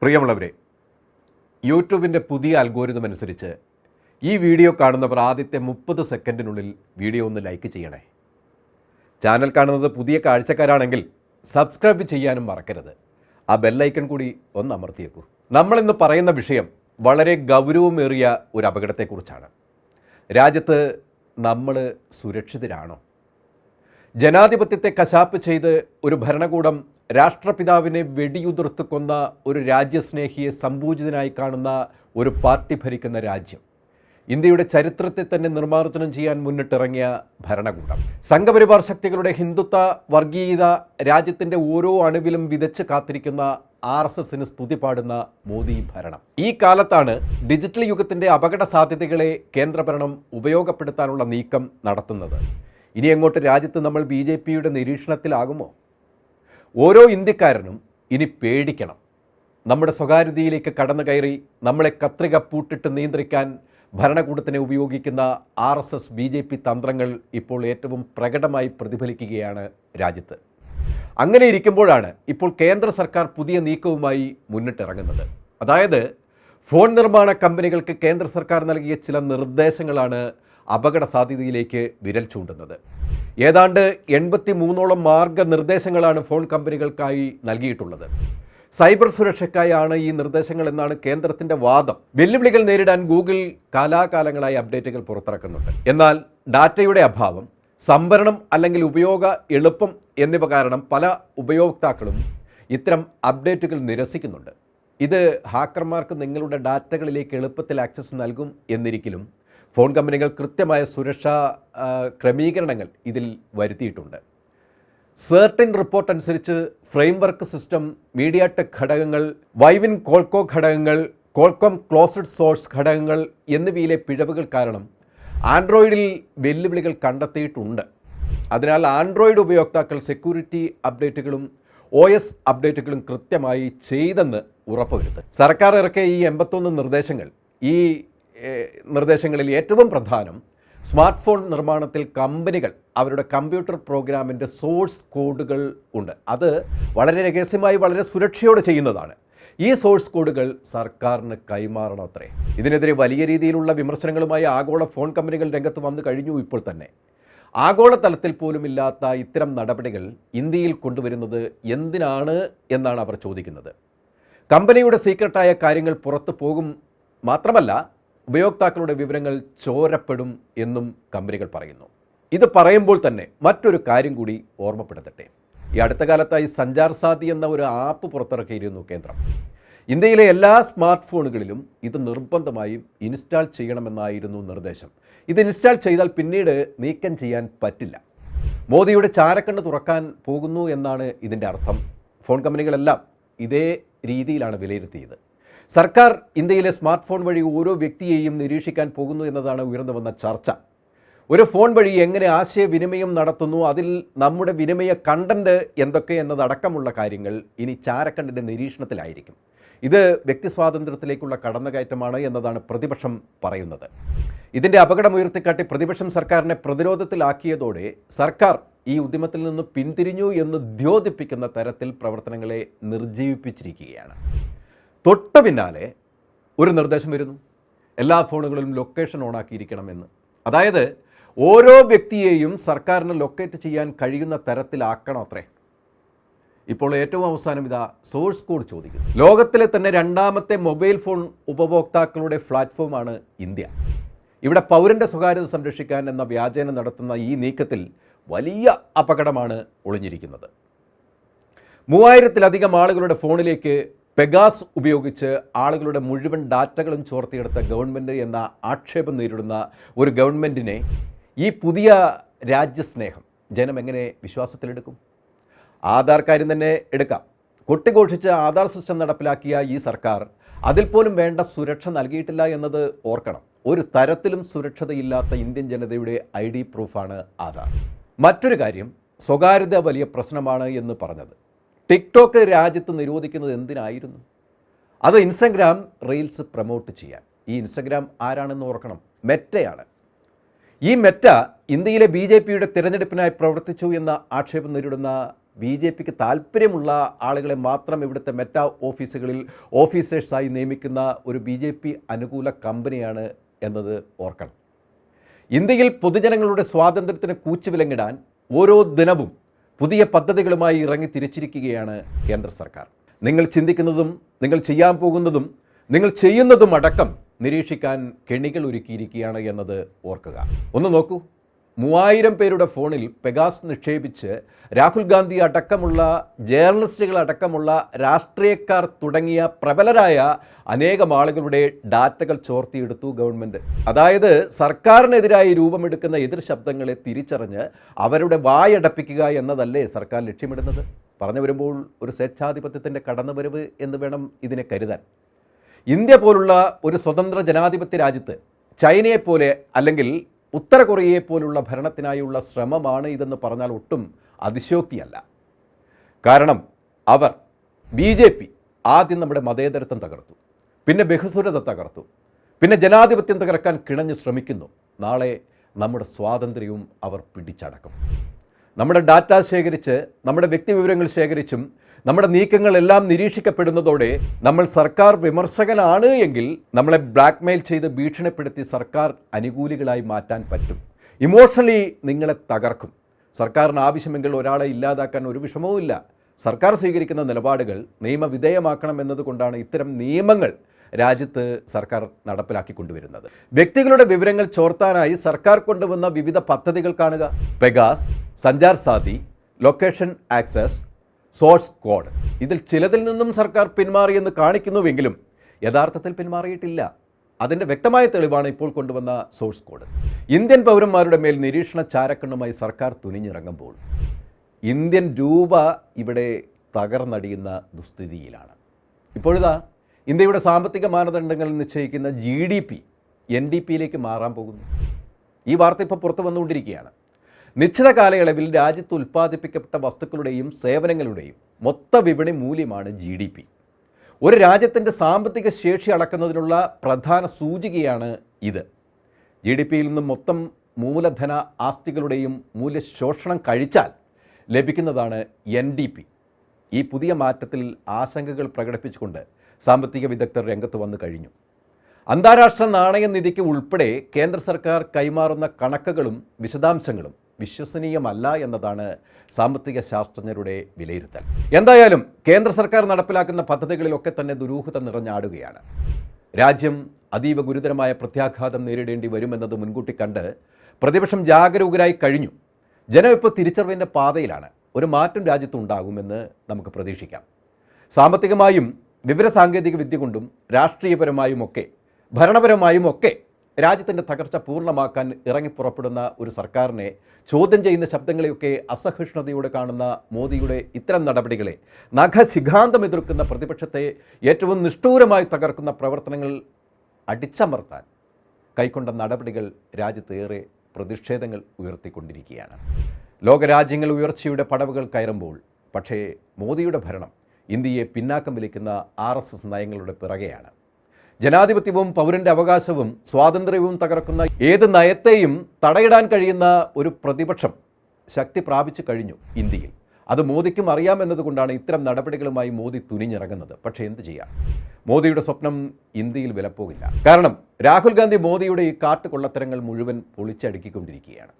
പ്രിയമുള്ളവരെ, യൂട്യൂബിൻ്റെ പുതിയ അൽഗോരിതം അനുസരിച്ച് ഈ വീഡിയോ കാണുന്നവർ ആദ്യത്തെ 30 സെക്കൻഡിനുള്ളിൽ വീഡിയോ ഒന്ന് ലൈക്ക് ചെയ്യണേ. ചാനൽ കാണുന്നത് പുതിയ കാഴ്ചക്കാരാണെങ്കിൽ സബ്സ്ക്രൈബ് ചെയ്യാനും മറക്കരുത്. ആ ബെല്ലൈക്കൺ കൂടി ഒന്ന് അമർത്തിയേക്കൂ. നമ്മളിന്ന് പറയുന്ന വിഷയം വളരെ ഗൗരവമേറിയ ഒരു അപകടത്തെക്കുറിച്ചാണ്. രാജ്യത്ത് നമ്മൾ സുരക്ഷിതരാണോ? ജനാധിപത്യത്തെ കശാപ്പ് ചെയ്ത് ഒരു ഭരണകൂടം രാഷ്ട്രപിതാവിനെ വെടിയുതിർത്ത് കൊന്ന ഒരു രാജ്യസ്നേഹിയെ സംപൂജിതനായി കാണുന്ന ഒരു പാർട്ടി ഭരിക്കുന്ന രാജ്യം, ഇന്ത്യയുടെ ചരിത്രത്തെ തന്നെ നിർമ്മാർജ്ജനം ചെയ്യാൻ മുന്നിട്ടിറങ്ങിയ ഭരണകൂടം, സംഘപരിവാർ ശക്തികളുടെ ഹിന്ദുത്വ വർഗീയത രാജ്യത്തിൻ്റെ ഓരോ അണുവിലും വിതച്ച് കാത്തിരിക്കുന്ന RSSന് സ്തുതി പാടുന്ന മോദി ഭരണം. ഈ കാലത്താണ് ഡിജിറ്റൽ യുഗത്തിൻ്റെ അപകട സാധ്യതകളെ കേന്ദ്രഭരണം ഉപയോഗപ്പെടുത്താനുള്ള നീക്കം നടത്തുന്നത്. ഇനി അങ്ങോട്ട് രാജ്യത്ത് നമ്മൾ BJPയുടെ നിരീക്ഷണത്തിലാകുമോ? ഓരോ ഇന്ത്യക്കാരനും ഇനി പേടിക്കണം. നമ്മുടെ സ്വകാര്യതയിലേക്ക് കടന്നു കയറി നമ്മളെ കത്രിക പൂട്ടിട്ട് നിയന്ത്രിക്കാൻ ഭരണകൂടത്തിനെ ഉപയോഗിക്കുന്ന RSS BJP തന്ത്രങ്ങൾ ഇപ്പോൾ ഏറ്റവും പ്രകടമായി പ്രതിഫലിക്കുകയാണ് രാജ്യത്ത്. അങ്ങനെ ഇരിക്കുമ്പോഴാണ് ഇപ്പോൾ കേന്ദ്ര സർക്കാർ പുതിയ നീക്കവുമായി മുന്നിട്ടിറങ്ങുന്നത്. അതായത് ഫോൺ നിർമ്മാണ കമ്പനികൾക്ക് കേന്ദ്ര സർക്കാർ നൽകിയ ചില നിർദ്ദേശങ്ങളാണ് അപകട സാധ്യതയിലേക്ക് വിരൽ ചൂണ്ടുന്നത്. ഏതാണ്ട് 83ഓളം മാർഗനിർദ്ദേശങ്ങളാണ് ഫോൺ കമ്പനികൾക്കായി നൽകിയിട്ടുള്ളത്. സൈബർ സുരക്ഷയ്ക്കായാണ് ഈ നിർദ്ദേശങ്ങൾ എന്നാണ് കേന്ദ്രത്തിൻ്റെ വാദം. വെല്ലുവിളികൾ നേരിടാൻ ഗൂഗിൾ കാലാകാലങ്ങളായി അപ്ഡേറ്റുകൾ പുറത്തിറക്കുന്നുണ്ട്. എന്നാൽ ഡാറ്റയുടെ അഭാവം, സംഭരണം അല്ലെങ്കിൽ ഉപയോഗ എളുപ്പം എന്നിവ കാരണം പല ഉപയോക്താക്കളും ഇത്തരം അപ്ഡേറ്റുകൾ നിരസിക്കുന്നുണ്ട്. ഇത് ഹാക്കർമാർക്ക് നിങ്ങളുടെ ഡാറ്റകളിലേക്ക് എളുപ്പത്തിൽ ആക്സസ് നൽകും എന്നിരിക്കലും ഫോൺ കമ്പനികൾ കൃത്യമായ സുരക്ഷാ ക്രമീകരണങ്ങൾ ഇതിൽ വരുത്തിയിട്ടുണ്ട്. സെർട്ടിൻ റിപ്പോർട്ട് അനുസരിച്ച് ഫ്രെയിംവർക്ക് സിസ്റ്റം, മീഡിയാടെക് ഘടകങ്ങൾ, വൈവിൻ കോൾകോ ഘടകങ്ങൾ, കോൾകോം ക്ലോസ്ഡ് സോഴ്സ് ഘടകങ്ങൾ എന്നിവയിലെ പിഴവുകൾ കാരണം ആൻഡ്രോയിഡിൽ വെല്ലുവിളികൾ കണ്ടെത്തിയിട്ടുണ്ട്. അതിനാൽ ആൻഡ്രോയിഡ് ഉപയോക്താക്കൾ സെക്യൂരിറ്റി അപ്ഡേറ്റുകളും OS അപ്ഡേറ്റുകളും കൃത്യമായി ചെയ്തെന്ന് ഉറപ്പുവരുത്തും. സർക്കാർ ഇറക്കിയ ഈ 81 നിർദ്ദേശങ്ങൾ, ഈ നിർദ്ദേശങ്ങളിൽ ഏറ്റവും പ്രധാനം സ്മാർട്ട് ഫോൺ നിർമ്മാണത്തിൽ കമ്പനികൾ അവരുടെ കമ്പ്യൂട്ടർ പ്രോഗ്രാമിൻ്റെ സോഴ്സ് കോഡുകൾ ഉണ്ട്. അത് വളരെ രഹസ്യമായി വളരെ സുരക്ഷയോടെ ചെയ്യുന്നതാണ്. ഈ സോഴ്സ് കോഡുകൾ സർക്കാരിന് കൈമാറണമത്രേ. ഇതിനെതിരെ വലിയ രീതിയിലുള്ള വിമർശനങ്ങളുമായി ആഗോള ഫോൺ കമ്പനികൾ രംഗത്ത് വന്നു കഴിഞ്ഞു. ഇപ്പോൾ തന്നെ ആഗോളതലത്തിൽ പോലും ഇല്ലാത്ത ഇത്തരം നടപടികൾ ഇന്ത്യയിൽ കൊണ്ടുവരുന്നത് എന്തിനാണ് എന്നാണ് അവർ ചോദിക്കുന്നത്. കമ്പനിയുടെ സീക്രട്ടായ കാര്യങ്ങൾ പുറത്തു പോകും, മാത്രമല്ല ഉപയോക്താക്കളുടെ വിവരങ്ങൾ ചോരപ്പെടും എന്നും കമ്പനികൾ പറയുന്നു. ഇത് പറയുമ്പോൾ തന്നെ മറ്റൊരു കാര്യം കൂടി ഓർമ്മപ്പെടുത്തട്ടെ. ഈ അടുത്ത കാലത്തായി സഞ്ചാർ സാഥി എന്ന ഒരു ആപ്പ് പുറത്തിറക്കിയിരുന്നു കേന്ദ്രം. ഇന്ത്യയിലെ എല്ലാ സ്മാർട്ട് ഫോണുകളിലും ഇത് നിർബന്ധമായും ഇൻസ്റ്റാൾ ചെയ്യണമെന്നായിരുന്നു നിർദ്ദേശം. ഇത് ഇൻസ്റ്റാൾ ചെയ്താൽ പിന്നീട് നീക്കം ചെയ്യാൻ പറ്റില്ല. മോദിയുടെ ചാരക്കണ്ണ് തുറക്കാൻ പോകുന്നു എന്നാണ് ഇതിൻ്റെ അർത്ഥം. ഫോൺ കമ്പനികളെല്ലാം ഇതേ രീതിയിലാണ് വിലയിരുത്തിയത്. സർക്കാർ ഇന്ത്യയിലെ സ്മാർട്ട് ഫോൺ വഴി ഓരോ വ്യക്തിയെയും നിരീക്ഷിക്കാൻ പോകുന്നു എന്നതാണ് ഉയർന്നു വന്ന ചർച്ച. ഒരു ഫോൺ വഴി എങ്ങനെ ആശയവിനിമയം നടത്തുന്നു, അതിൽ നമ്മുടെ വിനിമയ കണ്ടന്റ് എന്തൊക്കെ എന്നതടക്കമുള്ള കാര്യങ്ങൾ ഇനി ചാരക്കണ്ണിൻ്റെ നിരീക്ഷണത്തിലായിരിക്കും. ഇത് വ്യക്തി സ്വാതന്ത്ര്യത്തിലേക്കുള്ള കടന്നുകയറ്റമാണ് എന്നതാണ് പ്രതിപക്ഷം പറയുന്നത്. ഇതിൻ്റെ അപകടം ഉയർത്തിക്കാട്ടി പ്രതിപക്ഷം സർക്കാരിനെ പ്രതിരോധത്തിലാക്കിയതോടെ സർക്കാർ ഈ ഉദ്യമത്തിൽ നിന്ന് പിന്തിരിഞ്ഞു എന്ന് ദ്യോതിപ്പിക്കുന്ന തരത്തിൽ പ്രവർത്തനങ്ങളെ നിർജ്ജീവിപ്പിച്ചിരിക്കുകയാണ്. തൊട്ട് പിന്നാലെ ഒരു നിർദ്ദേശം വരുന്നു, എല്ലാ ഫോണുകളിലും ലൊക്കേഷൻ ഓണാക്കിയിരിക്കണമെന്ന്. അതായത് ഓരോ വ്യക്തിയെയും സർക്കാരിന് ലൊക്കേറ്റ് ചെയ്യാൻ കഴിയുന്ന തരത്തിലാക്കണം അത്രേ. ഇപ്പോൾ ഏറ്റവും അവസാനം ഇതാ സോഴ്സ് കോഡ് ചോദിക്കുന്നു. ലോകത്തിലെ തന്നെ 2ാമത്തെ മൊബൈൽ ഫോൺ ഉപഭോക്താക്കളുടെ പ്ലാറ്റ്ഫോമാണ് ഇന്ത്യ. ഇവിടെ പൗരൻ്റെ സ്വകാര്യത സംരക്ഷിക്കാൻ എന്ന വ്യാജേന നടത്തുന്ന ഈ നീക്കത്തിൽ വലിയ അപകടമാണ് ഒളിഞ്ഞിരിക്കുന്നത്. 3000-ലധികം ആളുകളുടെ ഫോണിലേക്ക് പെഗാസ് ഉപയോഗിച്ച് ആളുകളുടെ മുഴുവൻ ഡാറ്റകളും ചോർത്തിയെടുത്ത ഗവൺമെൻറ് എന്ന ആക്ഷേപം നേരിടുന്ന ഒരു ഗവൺമെൻറ്റിനെ ഈ പുതിയ രാജ്യസ്നേഹം ജനം എങ്ങനെ വിശ്വാസത്തിലെടുക്കും? ആധാർ കാര്യം തന്നെ എടുക്കാം. കൊട്ടിഘോഷിച്ച് ആധാർ സിസ്റ്റം നടപ്പിലാക്കിയ ഈ സർക്കാർ അതിൽ പോലും വേണ്ട സുരക്ഷ നൽകിയിട്ടില്ല എന്നത് ഓർക്കണം. ഒരു തരത്തിലും സുരക്ഷതയില്ലാത്ത ഇന്ത്യൻ ജനതയുടെ ID പ്രൂഫാണ് ആധാർ. മറ്റൊരു കാര്യം, സ്വകാര്യത വലിയ പ്രശ്നമാണ് എന്ന് പറഞ്ഞത്. ടിക്ടോക്ക് രാജ്യത്ത് നിരോധിക്കുന്നത് എന്തിനായിരുന്നു? അത് ഇൻസ്റ്റഗ്രാം റീൽസ് പ്രൊമോട്ട് ചെയ്യാൻ. ഈ ഇൻസ്റ്റഗ്രാം ആരാണെന്ന് ഓർക്കണം, മെറ്റയാണ്. ഈ മെറ്റ ഇന്ത്യയിലെ BJPയുടെ തിരഞ്ഞെടുപ്പിനായി പ്രവർത്തിച്ചു എന്ന ആക്ഷേപം നേരിടുന്ന BJPക്ക് താല്പര്യമുള്ള ആളുകളെ മാത്രം ഇവിടുത്തെ മെറ്റാ ഓഫീസുകളിൽ ഓഫീസേഴ്സായി നിയമിക്കുന്ന ഒരു BJP അനുകൂല കമ്പനിയാണ് എന്നത് ഓർക്കണം. ഇന്ത്യയിൽ പൊതുജനങ്ങളുടെ സ്വാതന്ത്ര്യത്തിന് കൂച്ചുവിലങ്ങിടാൻ ഓരോ ദിനവും പുതിയ പദ്ധതികളുമായി ഇറങ്ങി തിരിച്ചിരിക്കുകയാണ് കേന്ദ്ര സർക്കാർ. നിങ്ങൾ ചിന്തിക്കുന്നതും നിങ്ങൾ ചെയ്യാൻ പോകുന്നതും നിങ്ങൾ ചെയ്യുന്നതും അടക്കം നിരീക്ഷിക്കാൻ കെണികൾ ഒരുക്കിയിരിക്കുകയാണ് എന്നത് ഓർക്കുക. ഒന്ന് നോക്കൂ, 3000 പേരുടെ ഫോണിൽ പെഗാസ് നിക്ഷേപിച്ച് രാഹുൽ ഗാന്ധി അടക്കമുള്ള ജേർണലിസ്റ്റുകൾ അടക്കമുള്ള രാഷ്ട്രീയക്കാർ തുടങ്ങിയ പ്രബലരായ അനേകം ആളുകളുടെ ഡാറ്റകൾ ചോർത്തിയെടുത്തു ഗവൺമെൻറ്. അതായത് സർക്കാരിനെതിരായി രൂപമെടുക്കുന്ന എതിർ ശബ്ദങ്ങളെ തിരിച്ചറിഞ്ഞ് അവരുടെ വായടപ്പിക്കുക എന്നതല്ലേ സർക്കാർ ലക്ഷ്യമിടുന്നത്? പറഞ്ഞു വരുമ്പോൾ ഒരു സ്വേച്ഛാധിപത്യത്തിൻ്റെ കടന്നുവരവ് എന്ന് വേണം ഇതിനെ കരുതാൻ. ഇന്ത്യ പോലുള്ള ഒരു സ്വതന്ത്ര ജനാധിപത്യ രാജ്യത്ത് ചൈനയെപ്പോലെ അല്ലെങ്കിൽ ഉത്തര കൊറിയയെപ്പോലുള്ള ഭരണത്തിനായുള്ള ശ്രമമാണ് ഇതെന്ന് പറഞ്ഞാൽ ഒട്ടും അതിശയോക്തിയല്ല. കാരണം അവർ BJP ആദ്യം നമ്മുടെ മതേതരത്വം തകർത്തു, പിന്നെ ബഹുസ്വരത തകർത്തു, പിന്നെ ജനാധിപത്യം തകർക്കാൻ കിണഞ്ഞു ശ്രമിക്കുന്നു. നാളെ നമ്മുടെ സ്വാതന്ത്ര്യവും അവർ പിടിച്ചടക്കും. നമ്മുടെ ഡാറ്റ ശേഖരിച്ച് നമ്മുടെ വ്യക്തിവിവരങ്ങൾ ശേഖരിച്ചും നമ്മുടെ നീക്കങ്ങളെല്ലാം നിരീക്ഷിക്കപ്പെടുന്നതോടെ നമ്മൾ സർക്കാർ വിമർശകനാണ് എങ്കിൽ നമ്മളെ ബ്ലാക്ക്മെയിൽ ചെയ്ത് ഭീഷണിപ്പെടുത്തി സർക്കാർ അനുകൂലികളായി മാറ്റാൻ പറ്റും. ഇമോഷണലി നിങ്ങളെ തകർക്കും. സർക്കാരിന് ആവശ്യമെങ്കിൽ ഒരാളെ ഇല്ലാതാക്കാൻ ഒരു വിഷമവുമില്ല. സർക്കാർ സ്വീകരിക്കുന്ന നിലപാടുകൾ നിയമവിധേയമാക്കണം എന്നതുകൊണ്ടാണ് ഇത്തരം നിയമങ്ങൾ രാജ്യത്ത് സർക്കാർ നടപ്പിലാക്കിക്കൊണ്ടുവരുന്നത്. വ്യക്തികളുടെ വിവരങ്ങൾ ചോർത്താനായി സർക്കാർ കൊണ്ടുവന്ന വിവിധ പദ്ധതികൾ കാണുക. Pegasus, Sanchar Saathi, location access, source code. ഇതിൽ ചിലതിൽ നിന്നും സർക്കാർ പിന്മാറിയെന്ന് കാണിക്കുന്നുവെങ്കിലും യഥാർത്ഥത്തിൽ പിന്മാറിയിട്ടില്ല. അതിൻ്റെ വ്യക്തമായ തെളിവാണ് ഇപ്പോൾ കൊണ്ടുവന്ന സോഴ്സ് കോഡ്. ഇന്ത്യൻ പൗരന്മാരുടെ മേൽ നിരീക്ഷണ ചാരക്കണ്ണുമായി സർക്കാർ തുനിഞ്ഞിറങ്ങുമ്പോൾ ഇന്ത്യൻ രൂപ ഇവിടെ തകർന്നടിയുന്ന ദുസ്ഥിതിയിലാണ്. ഇപ്പോഴിതാ ഇന്ത്യയുടെ സാമ്പത്തിക മാനദണ്ഡങ്ങൾ നിശ്ചയിക്കുന്ന GDP NDPയിലേക്ക് മാറാൻ പോകുന്നു. ഈ വാർത്ത ഇപ്പോൾ പുറത്തു വന്നുകൊണ്ടിരിക്കുകയാണ്. നിശ്ചിത കാലയളവിൽ രാജ്യത്ത് ഉൽപ്പാദിപ്പിക്കപ്പെട്ട വസ്തുക്കളുടെയും സേവനങ്ങളുടെയും മൊത്ത വിപണി മൂല്യമാണ് GDP. ഒരു രാജ്യത്തിൻ്റെ സാമ്പത്തിക ശേഷി അളക്കുന്നതിനുള്ള പ്രധാന സൂചികയാണ് ഇത്. GDPയിൽ നിന്നും മൊത്തം മൂലധന ആസ്തികളുടെയും മൂല്യശോഷണം കഴിച്ചാൽ ലഭിക്കുന്നതാണ് NDP. ഈ പുതിയ മാറ്റത്തിൽ ആശങ്കകൾ പ്രകടിപ്പിച്ചുകൊണ്ട് സാമ്പത്തിക വിദഗ്ധർ രംഗത്ത് വന്നു കഴിഞ്ഞു. അന്താരാഷ്ട്ര നാണയനിധിക്ക് ഉൾപ്പെടെ കേന്ദ്ര സർക്കാർ കൈമാറുന്ന കണക്കുകളും വിശദാംശങ്ങളും വിശ്വസനീയമല്ല എന്നതാണ് സാമ്പത്തിക ശാസ്ത്രജ്ഞരുടെ വിലയിരുത്തൽ. എന്തായാലും കേന്ദ്ര സർക്കാർ നടപ്പിലാക്കുന്ന പദ്ധതികളിലൊക്കെ തന്നെ ദുരൂഹത നിറഞ്ഞാടുകയാണ്. രാജ്യം അതീവ ഗുരുതരമായ പ്രത്യാഘാതം നേരിടേണ്ടി വരുമെന്നത് മുൻകൂട്ടി കണ്ട് പ്രതിപക്ഷം ജാഗരൂകരായി കഴിഞ്ഞു. ജനം ഇപ്പോൾ തിരിച്ചറിവിൻ്റെ പാതയിലാണ്. ഒരു മാറ്റം രാജ്യത്തുണ്ടാകുമെന്ന് നമുക്ക് പ്രതീക്ഷിക്കാം. സാമ്പത്തികമായും വിവരസാങ്കേതിക വിദ്യ കൊണ്ടും രാഷ്ട്രീയപരമായുമൊക്കെ ഭരണപരമായുമൊക്കെ രാജ്യത്തിൻ്റെ തകർച്ച പൂർണ്ണമാക്കാൻ ഇറങ്ങിപ്പുറപ്പെടുന്ന ഒരു സർക്കാരിനെ ചോദ്യം ചെയ്യുന്ന ശബ്ദങ്ങളെയൊക്കെ അസഹിഷ്ണുതയോടെ കാണുന്ന മോദിയുടെ ഇത്തരം നടപടികളെ നഖശിഖാന്തം എതിർക്കുന്ന പ്രതിപക്ഷത്തെ ഏറ്റവും നിഷ്ഠൂരമായി തകർക്കുന്ന പ്രവർത്തനങ്ങൾ അടിച്ചമർത്താൻ കൈക്കൊണ്ട നടപടികൾ രാജ്യത്തേറെ പ്രതിഷേധങ്ങൾ ഉയർത്തിക്കൊണ്ടിരിക്കുകയാണ്. ലോകരാജ്യങ്ങൾ ഉയർച്ചയുടെ പടവുകൾ കയറുമ്പോൾ പക്ഷേ മോദിയുടെ ഭരണം ഇന്ത്യയെ പിന്നാക്കം വലിക്കുന്ന RSS നയങ്ങളുടെ പിറകെയാണ്. ജനാധിപത്യവും പൗരൻ്റെ അവകാശവും സ്വാതന്ത്ര്യവും തകർക്കുന്ന ഏത് നയത്തെയും തടയിടാൻ കഴിയുന്ന ഒരു പ്രതിപക്ഷം ശക്തി പ്രാപിച്ചു കഴിഞ്ഞു ഇന്ത്യയിൽ. അത് മോദിക്കും അറിയാമെന്നതുകൊണ്ടാണ് ഇത്തരം നടപടികളുമായി മോദി തുനിഞ്ഞിറങ്ങുന്നത്. പക്ഷേ എന്ത് ചെയ്യാം, മോദിയുടെ സ്വപ്നം ഇന്ത്യയിൽ വിലപ്പോകില്ല. കാരണം രാഹുൽ ഗാന്ധി മോദിയുടെ ഈ കാട്ടുകൊള്ളത്തരങ്ങൾ മുഴുവൻ പൊളിച്ചടുക്കിക്കൊണ്ടിരിക്കുകയാണ്.